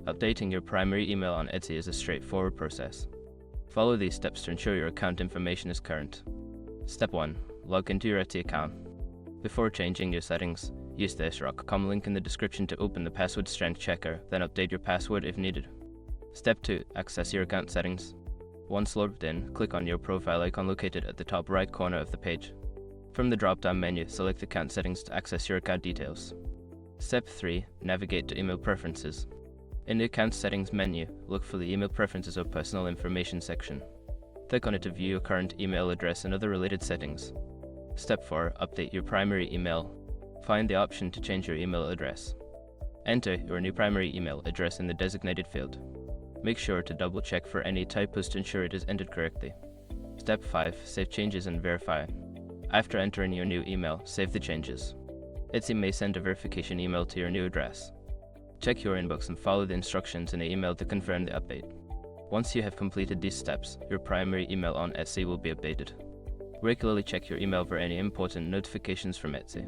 Updating your primary email on Etsy is a straightforward process. Follow these steps to ensure your account information is current. Step 1. Log into your Etsy account. Before changing your settings, use the srock.com link in the description to open the password strength checker, then update your password if needed. Step 2. Access your account settings. Once logged in, click on your profile icon located at the top right corner of the page. From the drop-down menu, select Account Settings to access your account details. Step 3. Navigate to Email Preferences. In the Account Settings menu, look for the Email Preferences or Personal Information section. Click on it to view your current email address and other related settings. Step 4. Update your primary email. Find the option to change your email address. Enter your new primary email address in the designated field. Make sure to double-check for any typos to ensure it is entered correctly. Step 5. Save changes and verify. After entering your new email, save the changes. Etsy may send a verification email to your new address. Check your inbox and follow the instructions in the email to confirm the update. Once you have completed these steps, your primary email on Etsy will be updated. Regularly check your email for any important notifications from Etsy.